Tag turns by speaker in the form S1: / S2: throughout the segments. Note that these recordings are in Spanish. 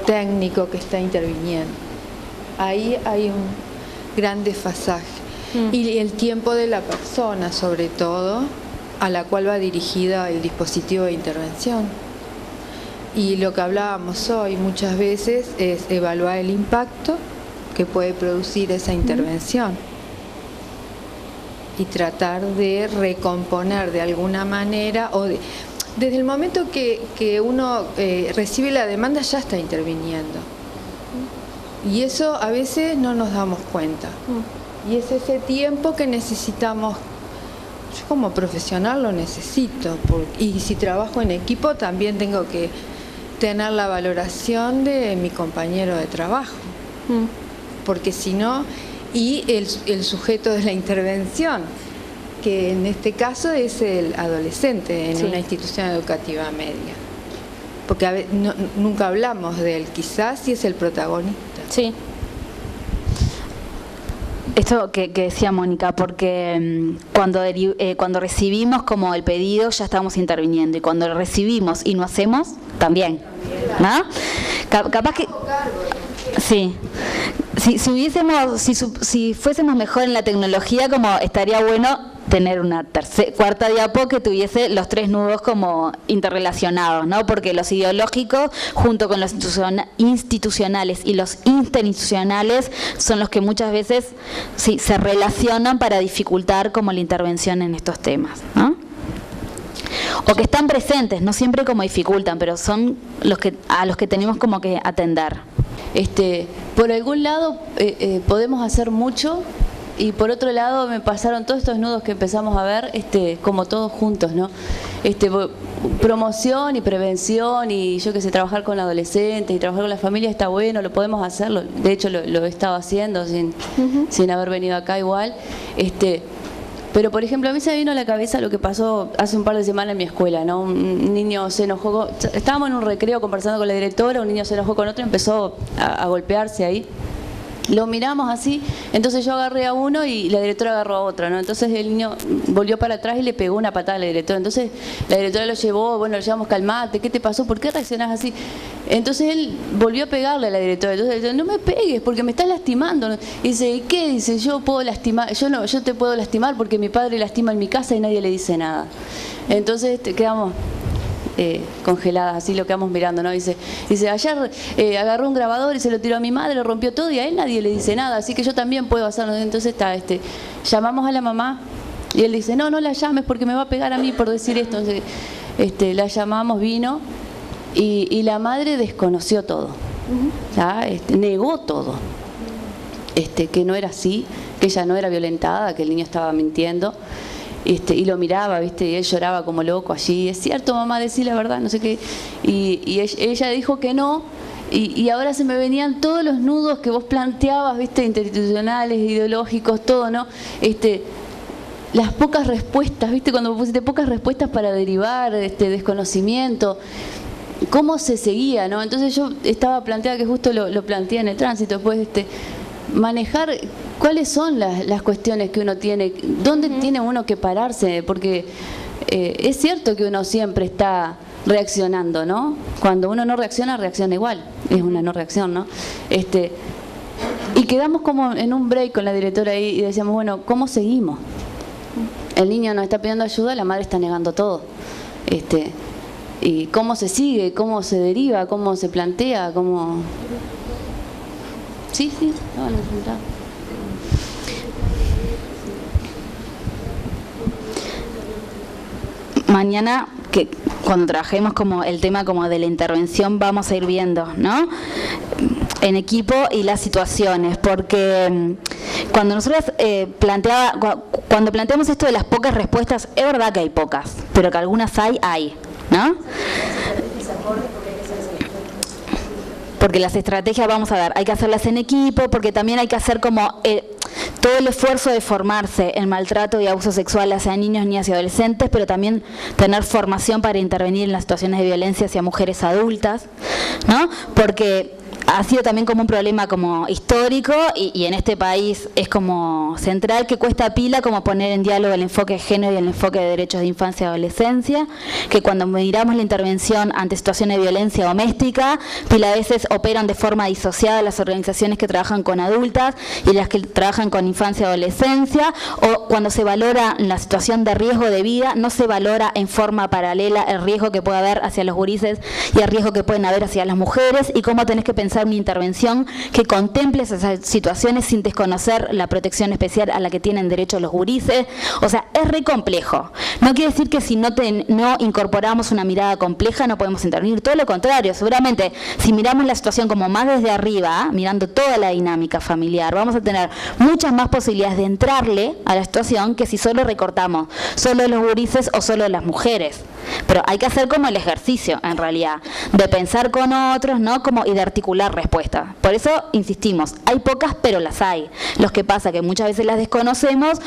S1: técnico que está interviniendo. Ahí hay un gran desfasaje. Y el tiempo de la persona, sobre todo, a la cual va dirigida el dispositivo de intervención. Y lo que hablábamos hoy muchas veces es evaluar el impacto que puede producir esa intervención y tratar de recomponer de alguna manera, o desde el momento que uno recibe la demanda ya está interviniendo. Y eso a veces no nos damos cuenta. Y es ese tiempo que necesitamos. Yo como profesional lo necesito. Y si trabajo en equipo también tengo que tener la valoración de mi compañero de trabajo. Porque si no, y el sujeto de la intervención, que en este caso es el adolescente en una institución educativa media. Porque nunca hablamos de él, quizás sí es el protagonista.
S2: Sí. Esto que decía Mónica, porque cuando recibimos como el pedido ya estamos interviniendo, y cuando lo recibimos y no hacemos, también, ¿no? Capaz que... Sí. Si fuésemos mejor en la tecnología, como estaría bueno tener una cuarta diapo que tuviese los 3 nudos como interrelacionados, ¿no? Porque los ideológicos, junto con los institucionales y los interinstitucionales, son los que muchas veces se relacionan para dificultar como la intervención en estos temas, ¿no? O que están presentes, no siempre como dificultan, pero son a los que tenemos como que atender.
S3: Por algún lado podemos hacer mucho, y por otro lado me pasaron todos estos nudos que empezamos a ver, como todos juntos, ¿no? Promoción y prevención, y yo que sé, trabajar con adolescentes y trabajar con la familia está bueno, lo podemos hacerlo. De hecho lo he estado haciendo sin haber venido acá igual. Pero, por ejemplo, a mí se me vino a la cabeza lo que pasó hace un par de semanas en mi escuela, ¿no? Un niño se enojó, estábamos en un recreo conversando con la directora, un niño se enojó con otro y empezó a golpearse ahí. Lo miramos así, entonces yo agarré a uno y la directora agarró a otro, ¿no? Entonces el niño volvió para atrás y le pegó una patada a la directora. Entonces la directora lo llevó, bueno, lo llevamos, calmate, ¿qué te pasó? ¿Por qué reaccionás así? Entonces él volvió a pegarle a la directora. Entonces le dijo, no me pegues porque me estás lastimando. Y dice, ¿y qué? Dice, yo puedo lastimar, yo te puedo lastimar porque mi padre lastima en mi casa y nadie le dice nada. Entonces quedamos congeladas, así lo quedamos mirando, ¿no? Dice ayer agarró un grabador y se lo tiró a mi madre, lo rompió todo y a él nadie le dice nada, así que yo también puedo hacerlo. Entonces llamamos a la mamá y él dice, no la llames porque me va a pegar a mí por decir esto. Entonces, la llamamos, vino y la madre desconoció todo, ¿ya? Negó todo, que no era así, que ella no era violentada, que el niño estaba mintiendo. Y lo miraba, ¿viste? Y él lloraba como loco allí. Es cierto, mamá, decí la verdad, no sé qué. Y ella dijo que no. Y ahora se me venían todos los nudos que vos planteabas, ¿viste? Interinstitucionales, ideológicos, todo, ¿no? Las pocas respuestas, ¿viste? Cuando vos pusiste pocas respuestas para derivar, desconocimiento. ¿Cómo se seguía, no? Entonces yo estaba planteada, que justo lo planteé en el tránsito, después, manejar cuáles son las cuestiones que uno tiene, dónde tiene uno que pararse, porque es cierto que uno siempre está reaccionando, ¿no? Cuando uno no reacciona, reacciona igual, es una no reacción, ¿no? Y quedamos como en un break con la directora ahí y decíamos, bueno, ¿cómo seguimos? El niño nos está pidiendo ayuda, la madre está negando todo. ¿Y cómo se sigue? ¿Cómo se deriva? ¿Cómo se plantea? ¿Cómo...? Sí, lo van a enfrentar.
S2: Mañana, que cuando trabajemos como el tema como de la intervención, vamos a ir viendo, ¿no? En equipo y las situaciones, porque cuando nosotros cuando planteamos esto de las pocas respuestas, es verdad que hay pocas, pero que algunas hay, ¿no? Porque las estrategias, vamos a ver, hay que hacerlas en equipo, porque también hay que hacer como todo el esfuerzo de formarse en maltrato y abuso sexual hacia niños, niñas y adolescentes, pero también tener formación para intervenir en las situaciones de violencia hacia mujeres adultas, ¿no? Porque ha sido también como un problema como histórico y en este país es como central, que cuesta pila como poner en diálogo el enfoque de género y el enfoque de derechos de infancia y adolescencia, que cuando miramos la intervención ante situaciones de violencia doméstica, pila a veces operan de forma disociada las organizaciones que trabajan con adultas y las que trabajan con infancia y adolescencia, o cuando se valora la situación de riesgo de vida, no se valora en forma paralela el riesgo que puede haber hacia los gurises y el riesgo que pueden haber hacia las mujeres, y cómo tenés que pensar una intervención que contemple esas situaciones sin desconocer la protección especial a la que tienen derecho los gurises. O sea, es re complejo. No quiere decir que si no incorporamos una mirada compleja no podemos intervenir, todo lo contrario. Seguramente si miramos la situación como más desde arriba, mirando toda la dinámica familiar, vamos a tener muchas más posibilidades de entrarle a la situación que si solo recortamos solo los gurises o solo las mujeres. Pero hay que hacer como el ejercicio, en realidad, de pensar con otros, ¿no? Y de articular respuestas. Por eso insistimos, hay pocas, pero las hay. Lo que pasa que muchas veces las desconocemos,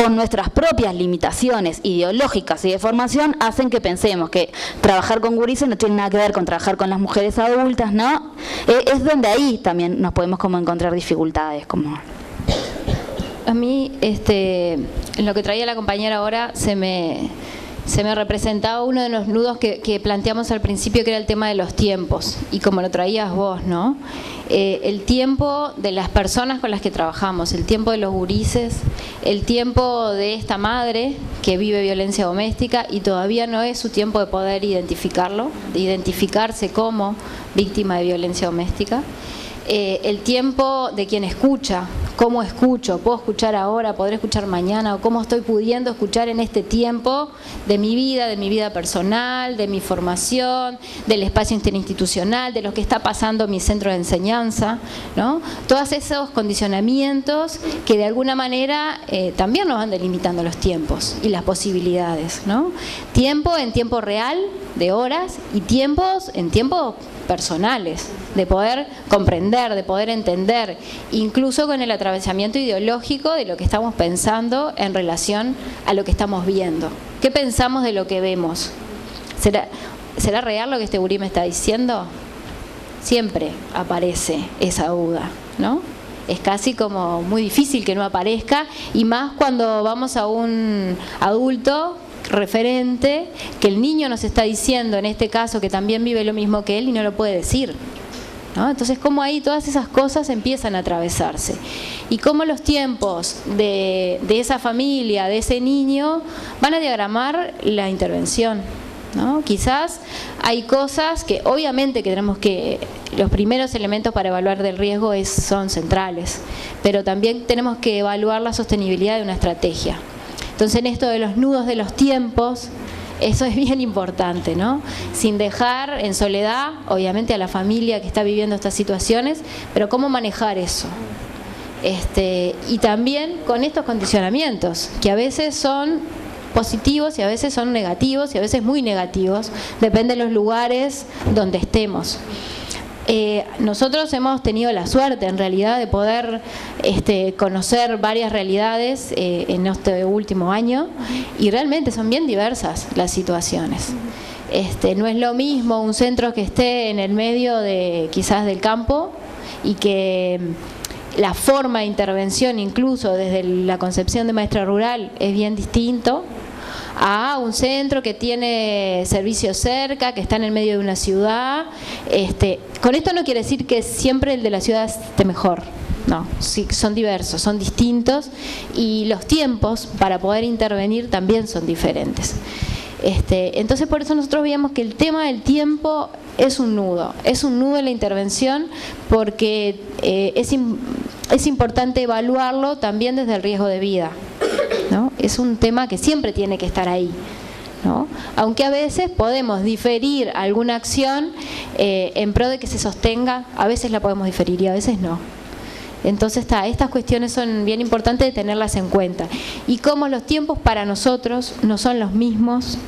S2: o nuestras propias limitaciones ideológicas y de formación hacen que pensemos que trabajar con gurises no tiene nada que ver con trabajar con las mujeres adultas, ¿no? Es donde ahí también nos podemos como encontrar dificultades.
S4: A mí, en lo que traía la compañera ahora, se me representaba uno de los nudos que planteamos al principio, que era el tema de los tiempos, y como lo traías vos, ¿no? El tiempo de las personas con las que trabajamos, el tiempo de los gurises, el tiempo de esta madre que vive violencia doméstica y todavía no es su tiempo de poder identificarlo, de identificarse como víctima de violencia doméstica. El tiempo de quien escucha, cómo escucho, puedo escuchar ahora, podré escuchar mañana, o cómo estoy pudiendo escuchar en este tiempo de mi vida personal, de mi formación, del espacio interinstitucional, de lo que está pasando en mi centro de enseñanza, ¿no? Todos esos condicionamientos que de alguna manera también nos van delimitando los tiempos y las posibilidades, ¿no? Tiempo en tiempo real, de horas, y tiempos en tiempos personales, de poder comprender, de poder entender, incluso con el atravesamiento ideológico de lo que estamos pensando en relación a lo que estamos viendo. ¿Qué pensamos de lo que vemos? ¿Será real lo que este gurí me está diciendo? Siempre aparece esa duda, ¿no? Es casi como muy difícil que no aparezca, y más cuando vamos a un adulto referente, que el niño nos está diciendo, en este caso, que también vive lo mismo que él y no lo puede decir, ¿no? Entonces, cómo ahí todas esas cosas empiezan a atravesarse, y cómo los tiempos de esa familia, de ese niño, van a diagramar la intervención, ¿no? Quizás hay cosas que obviamente que tenemos que, los primeros elementos para evaluar del riesgo son centrales, pero también tenemos que evaluar la sostenibilidad de una estrategia. Entonces, en esto de los nudos de los tiempos, eso es bien importante, ¿no? Sin dejar en soledad, obviamente, a la familia que está viviendo estas situaciones, pero cómo manejar eso. Y también con estos condicionamientos, que a veces son positivos y a veces son negativos y a veces muy negativos, depende de los lugares donde estemos. Nosotros hemos tenido la suerte, en realidad, de poder conocer varias realidades en este último año, y realmente son bien diversas las situaciones. No es lo mismo un centro que esté en el medio de quizás del campo, y que la forma de intervención, incluso desde la concepción de maestra rural, es bien distinto, a un centro que tiene servicios cerca, que está en el medio de una ciudad. Con esto no quiere decir que siempre el de la ciudad esté mejor, no, sí, son diversos, son distintos, y los tiempos para poder intervenir también son diferentes. Entonces, por eso nosotros veíamos que el tema del tiempo es un nudo en la intervención, porque es importante evaluarlo también desde el riesgo de vida, ¿no? Es un tema que siempre tiene que estar ahí, ¿no? Aunque a veces podemos diferir alguna acción en pro de que se sostenga, a veces la podemos diferir y a veces no. Entonces estas cuestiones son bien importantes de tenerlas en cuenta, y cómo los tiempos para nosotros no son los mismos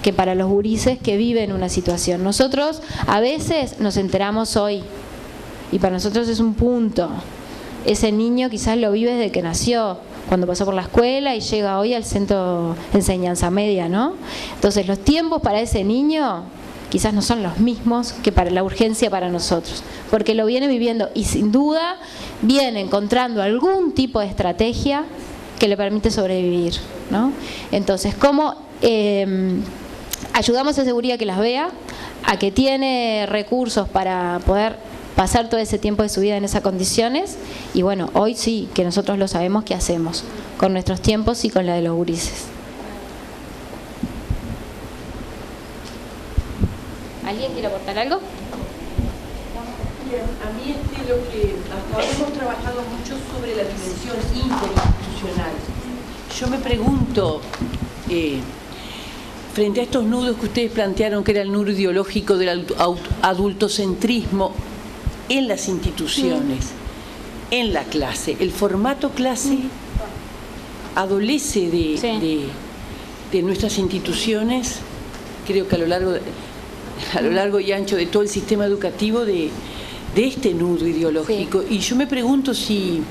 S4: que para los gurises que viven una situación. Nosotros a veces nos enteramos hoy, y para nosotros es un punto. Ese niño quizás lo vive desde que nació, cuando pasó por la escuela y llega hoy al centro de enseñanza media, ¿no? Entonces los tiempos para ese niño quizás no son los mismos que para la urgencia para nosotros, porque lo viene viviendo y sin duda viene encontrando algún tipo de estrategia que le permite sobrevivir, ¿no? Entonces, ¿cómo ayudamos a seguridad que las vea, a que tiene recursos para poder pasar todo ese tiempo de su vida en esas condiciones? Y bueno, hoy sí que nosotros lo sabemos qué hacemos con nuestros tiempos y con la de los gurises. ¿Alguien quiere aportar algo?
S5: A mí lo que hasta ahora hemos trabajado mucho sobre la dimensión interinstitucional. Yo me pregunto, frente a estos nudos que ustedes plantearon, que era el nudo ideológico del adultocentrismo en las instituciones, en la clase, el formato clase adolece de nuestras instituciones, creo que a lo largo y ancho de todo el sistema educativo, de este nudo ideológico. Sí. Y yo me pregunto si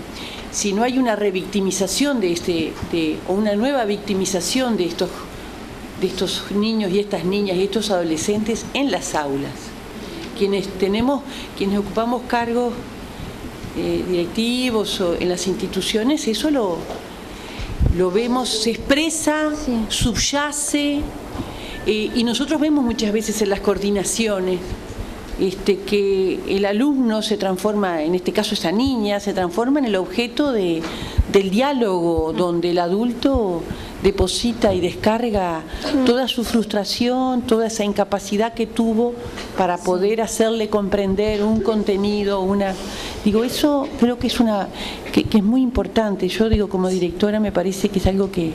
S5: no hay una revictimización o una nueva victimización de estos niños y estas niñas y estos adolescentes en las aulas. Quienes ocupamos cargos directivos o en las instituciones, eso lo vemos, se expresa, subyace, y nosotros vemos muchas veces en las coordinaciones que el alumno se transforma, en este caso esa niña, se transforma en el objeto del diálogo, donde el adulto deposita y descarga toda su frustración, toda esa incapacidad que tuvo para poder hacerle comprender un contenido, eso creo que es que es muy importante. Yo digo, como directora, me parece que es algo que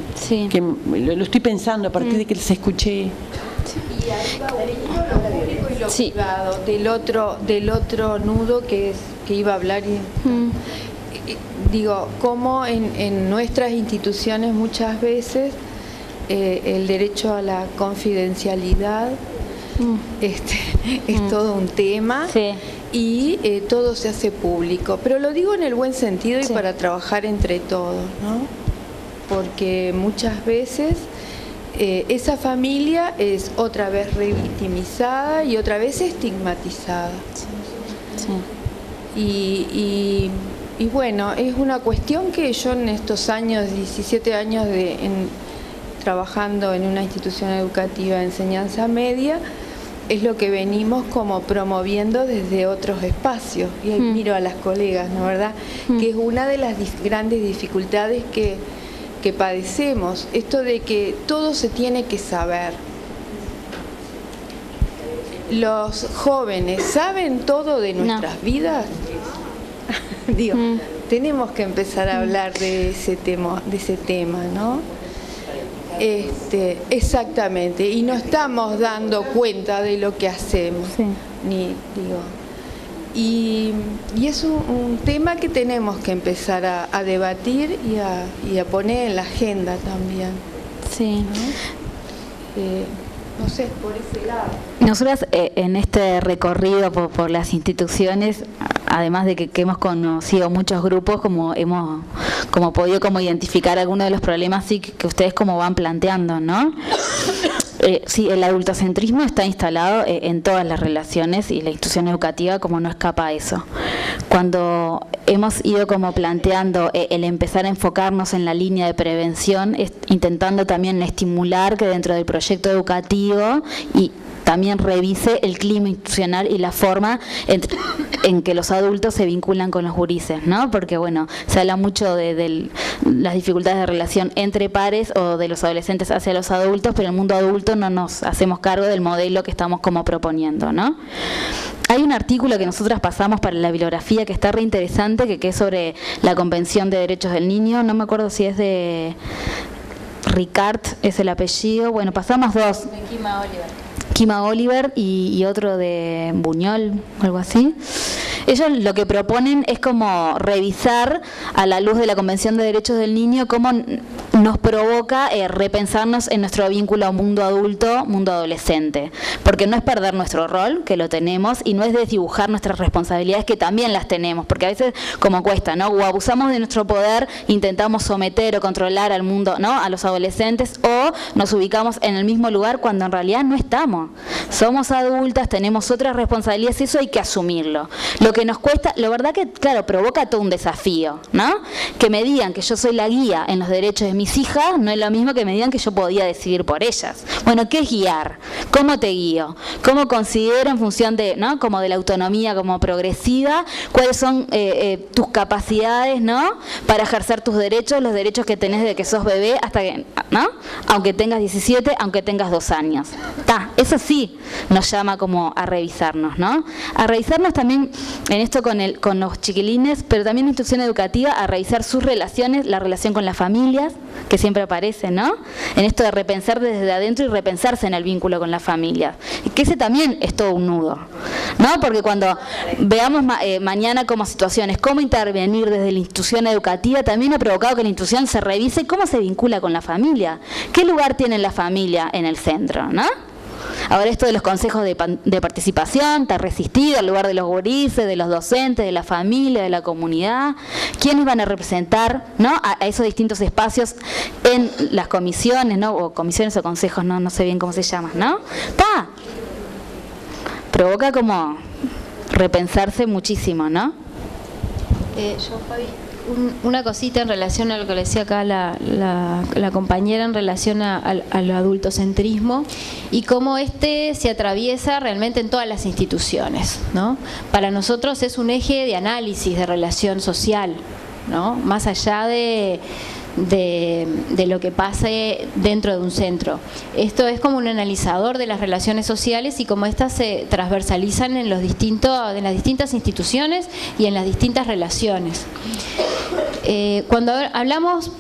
S5: lo estoy pensando a partir de que les escuché.
S1: Y arriba lo público y lo privado, del otro nudo que iba a hablar. Digo, como en nuestras instituciones muchas veces el derecho a la confidencialidad es todo un tema, y todo se hace público, pero lo digo en el buen sentido y para trabajar entre todos, ¿no? Porque muchas veces esa familia es otra vez revictimizada y otra vez estigmatizada. Y bueno, es una cuestión que yo en estos años, 17 años trabajando en una institución educativa de enseñanza media, es lo que venimos como promoviendo desde otros espacios. Y ahí miro a las colegas, ¿no, verdad? Que es una de las grandes dificultades que padecemos, esto de que todo se tiene que saber. Los jóvenes saben todo de nuestras vidas. Digo, tenemos que empezar a hablar de ese tema, ¿no? Exactamente, y no estamos dando cuenta de lo que hacemos, y es un tema que tenemos que empezar a debatir y a poner en la agenda también. No sé, por ese lado.
S2: Nosotras en este recorrido por las instituciones, además de que hemos conocido muchos grupos, hemos podido identificar algunos de los problemas que ustedes van planteando, ¿no? Sí, el adultocentrismo está instalado en todas las relaciones y la institución educativa no escapa a eso. Cuando hemos ido planteando el empezar a enfocarnos en la línea de prevención, intentando también estimular que dentro del proyecto educativo y también revise el clima institucional y la forma en que los adultos se vinculan con los gurises, ¿no? Porque se habla mucho de las dificultades de relación entre pares o de los adolescentes hacia los adultos, pero en el mundo adulto no nos hacemos cargo del modelo que estamos proponiendo, ¿no? Hay un artículo que nosotras pasamos para la bibliografía que está re interesante, que es sobre la Convención de Derechos del Niño. No me acuerdo si es de Ricard, es el apellido. Bueno, pasamos dos.
S4: De Kima Oliver
S2: y otro de Buñol, algo así. Ellos lo que proponen es como revisar a la luz de la Convención de Derechos del Niño cómo nos provoca repensarnos en nuestro vínculo a mundo adulto, mundo adolescente. Porque no es perder nuestro rol, que lo tenemos, y no es desdibujar nuestras responsabilidades, que también las tenemos. Porque a veces, como cuesta, ¿no? O abusamos de nuestro poder, intentamos someter o controlar al mundo, ¿no? A los adolescentes, o nos ubicamos en el mismo lugar cuando en realidad no estamos. Somos adultas, tenemos otras responsabilidades, eso hay que asumirlo. Lo que nos cuesta, la verdad que, claro, provoca todo un desafío, ¿no? Que me digan que yo soy la guía en los derechos de mis hijas no es lo mismo que me digan que yo podía decidir por ellas. Bueno, ¿qué es guiar? ¿Cómo te guío? ¿Cómo considero en función de, ¿no? Como de la autonomía como progresiva, cuáles son tus capacidades, ¿no? Para ejercer tus derechos, los derechos que tenés desde que sos bebé hasta que, ¿no? Aunque tengas 17, aunque tengas 2 años. Eso sí nos llama como a revisarnos, ¿no? A revisarnos también en esto con los chiquilines, pero también en institución educativa, a revisar sus relaciones, la relación con las familias, que siempre aparece, ¿no? En esto de repensar desde adentro y repensarse en el vínculo con las familias. Y que ese también es todo un nudo, ¿no? Porque cuando veamos mañana como situaciones, cómo intervenir desde la institución educativa, también ha provocado que la institución se revise cómo se vincula con la familia. ¿Qué lugar tiene la familia en el centro, ¿no? Ahora esto de los consejos de participación está resistido, al lugar de los gurises, de los docentes, de la familia, de la comunidad. ¿Quiénes van a representar, ¿no? a esos distintos espacios en las comisiones, ¿no? O comisiones o consejos, no sé bien cómo se llama, ¿no? Provoca como repensarse muchísimo, ¿no?
S4: Yo, Fabi, una cosita en relación a lo que le decía acá la compañera en relación al adultocentrismo y cómo se atraviesa realmente en todas las instituciones, ¿no? Para nosotros es un eje de análisis de relación social, ¿no? Más allá de lo que pase dentro de un centro. Esto es como un analizador de las relaciones sociales y cómo éstas se transversalizan en las distintas instituciones y en las distintas relaciones. Cuando hablamos,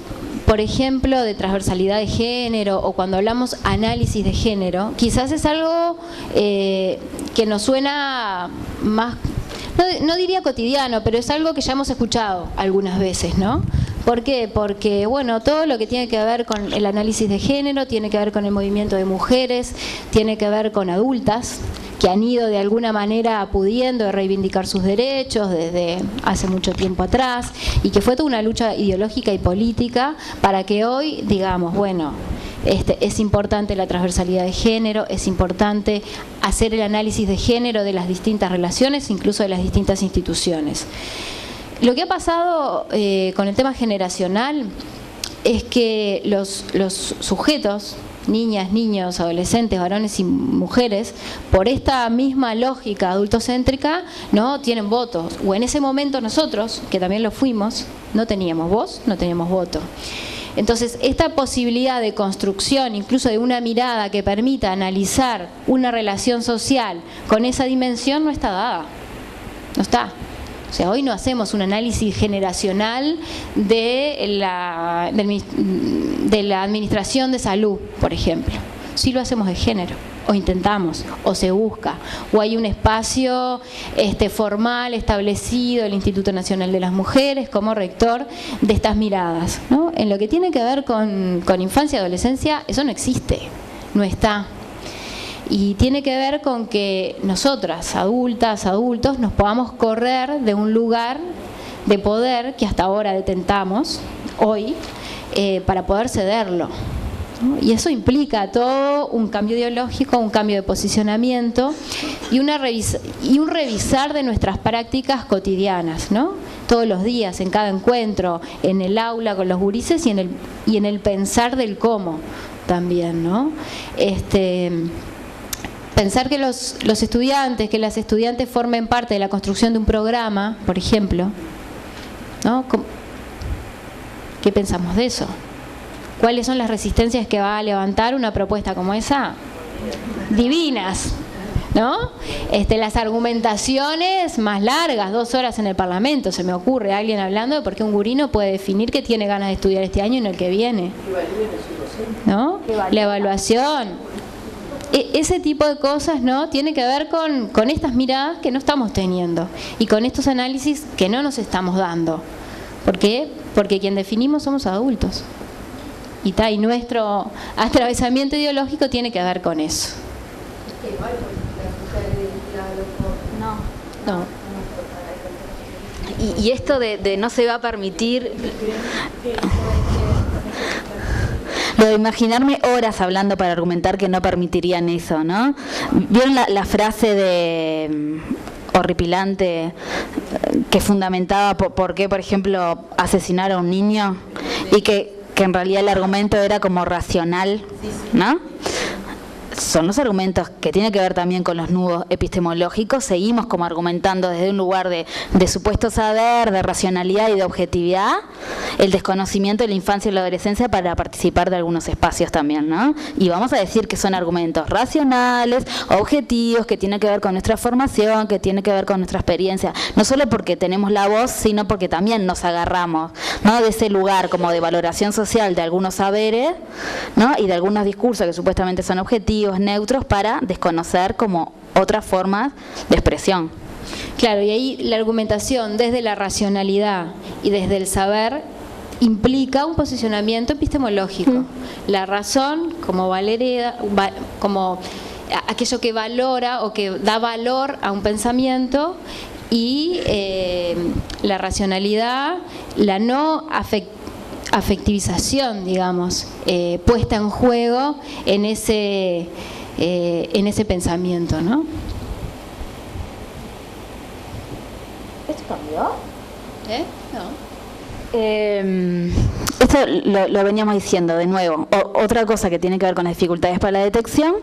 S4: por ejemplo, de transversalidad de género o cuando hablamos análisis de género, quizás es algo que nos suena más, no diría cotidiano, pero es algo que ya hemos escuchado algunas veces, ¿no? ¿Por qué? Porque, bueno, todo lo que tiene que ver con el análisis de género tiene que ver con el movimiento de mujeres, tiene que ver con adultas que han ido de alguna manera pudiendo reivindicar sus derechos desde hace mucho tiempo atrás y que fue toda una lucha ideológica y política para que hoy digamos, bueno, es importante la transversalidad de género, es importante hacer el análisis de género de las distintas relaciones, incluso de las distintas instituciones. Lo que ha pasado con el tema generacional es que los sujetos, niñas, niños, adolescentes, varones y mujeres, por esta misma lógica adultocéntrica, no tienen votos. O en ese momento nosotros, que también lo fuimos, no teníamos voz, no teníamos voto. Entonces, esta posibilidad de construcción, incluso de una mirada que permita analizar una relación social con esa dimensión, no está dada. No está. O sea, hoy no hacemos un análisis generacional de la administración de salud, por ejemplo. Sí lo hacemos de género, o intentamos, o se busca, o hay un espacio formal establecido, el Instituto Nacional de las Mujeres, como rector de estas miradas, ¿no? En lo que tiene que ver con infancia y adolescencia, eso no existe, no está. Y tiene que ver con que nosotras, adultas, adultos, nos podamos correr de un lugar de poder que hasta ahora detentamos, hoy, para poder cederlo, ¿no? Y eso implica todo un cambio ideológico, un cambio de posicionamiento y un revisar de nuestras prácticas cotidianas, ¿no? Todos los días, en cada encuentro, en el aula con los gurises y en el pensar del cómo también, ¿no? Pensar que los estudiantes, que las estudiantes formen parte de la construcción de un programa, por ejemplo, ¿no? ¿Qué pensamos de eso? ¿Cuáles son las resistencias que va a levantar una propuesta como esa? Divinas, ¿no? Las argumentaciones más largas, 2 horas en el Parlamento, se me ocurre alguien hablando de por qué un gurí no puede definir que tiene ganas de estudiar este año y no el que viene, ¿no? La evaluación. ese tipo de cosas, ¿no? Tiene que ver con estas miradas que no estamos teniendo y con estos análisis que no nos estamos dando. ¿Por qué? Porque quien definimos somos adultos. Y nuestro atravesamiento ideológico tiene que ver con eso. No.
S2: Y esto de no se va a permitir... Lo de imaginarme horas hablando para argumentar que no permitirían eso, ¿no? ¿Vieron la frase de horripilante que fundamentaba por qué, por ejemplo, asesinar a un niño? Y que en realidad el argumento era como racional, ¿no? Son los argumentos que tienen que ver también con los nudos epistemológicos. Seguimos como argumentando desde un lugar de supuesto saber, de racionalidad y de objetividad, el desconocimiento de la infancia y la adolescencia para participar de algunos espacios también, ¿no? Y vamos a decir que son argumentos racionales, objetivos, que tienen que ver con nuestra formación, que tienen que ver con nuestra experiencia, no solo porque tenemos la voz, sino porque también nos agarramos, ¿no?, de ese lugar como de valoración social de algunos saberes, ¿no?, y de algunos discursos que supuestamente son objetivos, neutros, para desconocer como otras formas de expresión.
S4: Claro, y ahí la argumentación desde la racionalidad y desde el saber implica un posicionamiento epistemológico. La razón como como aquello que valora o que da valor a un pensamiento, y la racionalidad, la no afectivización, digamos, puesta en juego en ese pensamiento, ¿no?
S2: ¿Esto cambió?
S4: No.
S2: Esto lo veníamos diciendo de nuevo. Otra cosa que tiene que ver con las dificultades para la detección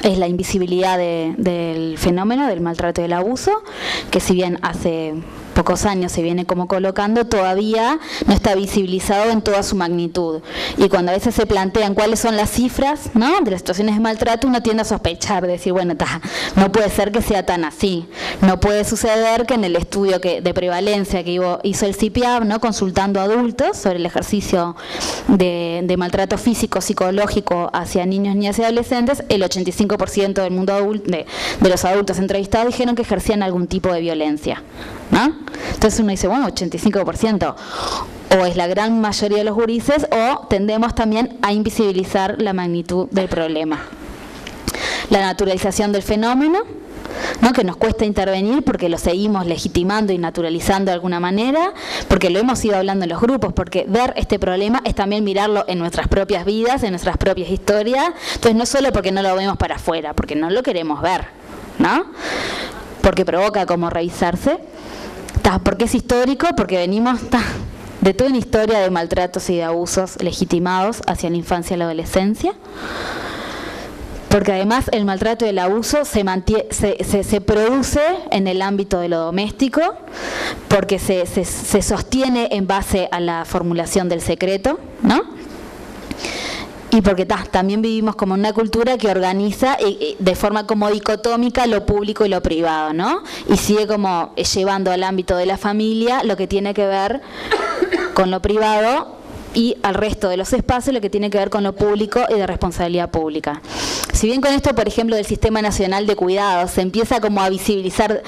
S2: es la invisibilidad del fenómeno del maltrato y del abuso, que si bien hace pocos años se viene como colocando, todavía no está visibilizado en toda su magnitud. Y cuando a veces se plantean cuáles son las cifras, ¿no?, de las situaciones de maltrato, uno tiende a sospechar, de decir, bueno, no puede ser que sea tan así. No puede suceder que en el estudio de prevalencia que hizo el CIPIAB, ¿no?, consultando a adultos sobre el ejercicio de maltrato físico, psicológico hacia niños, niñas y adolescentes, el 85% del mundo adulto, de los adultos entrevistados dijeron que ejercían algún tipo de violencia, ¿no? Entonces uno dice, bueno, 85%, o es la gran mayoría de los gurises, o tendemos también a invisibilizar la magnitud del problema. La naturalización del fenómeno, ¿no?, que nos cuesta intervenir porque lo seguimos legitimando y naturalizando de alguna manera, porque lo hemos ido hablando en los grupos, porque ver este problema es también mirarlo en nuestras propias vidas, en nuestras propias historias. Entonces no solo porque no lo vemos para afuera, porque no lo queremos ver, ¿no?, porque provoca como revisarse, porque es histórico, porque venimos de toda una historia de maltratos y de abusos legitimados hacia la infancia y la adolescencia, porque además el maltrato y el abuso se produce en el ámbito de lo doméstico, porque se sostiene en base a la formulación del secreto, ¿no?, y porque también vivimos como una cultura que organiza de forma como dicotómica lo público y lo privado, ¿no?, y sigue como llevando al ámbito de la familia lo que tiene que ver con lo privado, y al resto de los espacios lo que tiene que ver con lo público y de responsabilidad pública. Si bien con esto, por ejemplo, del Sistema Nacional de Cuidados se empieza como a visibilizar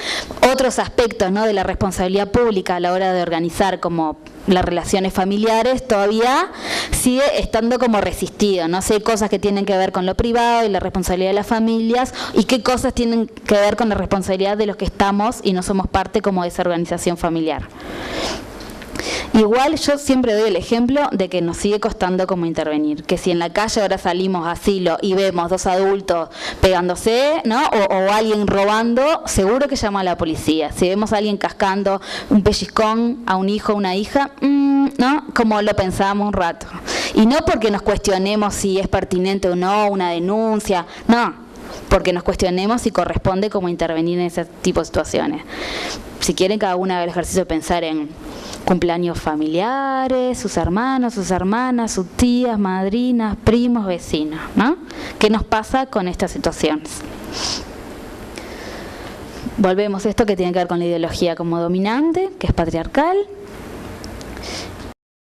S2: otros aspectos, ¿no?, de la responsabilidad pública a la hora de organizar como las relaciones familiares, todavía sigue estando como resistido, ¿no? Si hay cosas que tienen que ver con lo privado y la responsabilidad de las familias, y qué cosas tienen que ver con la responsabilidad de los que estamos y no somos parte como de esa organización familiar. Igual yo siempre doy el ejemplo de que nos sigue costando como intervenir, que si en la calle ahora salimos a asilo y vemos dos adultos pegándose, ¿no?, o alguien robando, seguro que llama a la policía. Si vemos a alguien cascando un pellizcón a un hijo o una hija, ¿no?, como lo pensábamos un rato. Y no porque nos cuestionemos si es pertinente o no una denuncia, no, porque nos cuestionemos si corresponde como intervenir en ese tipo de situaciones. Si quieren, cada uno haga el ejercicio de pensar en cumpleaños familiares, sus hermanos, sus hermanas, sus tías, madrinas, primos, vecinos, ¿no? ¿Qué nos pasa con estas situaciones? Volvemos a esto que tiene que ver con la ideología como dominante, que es patriarcal,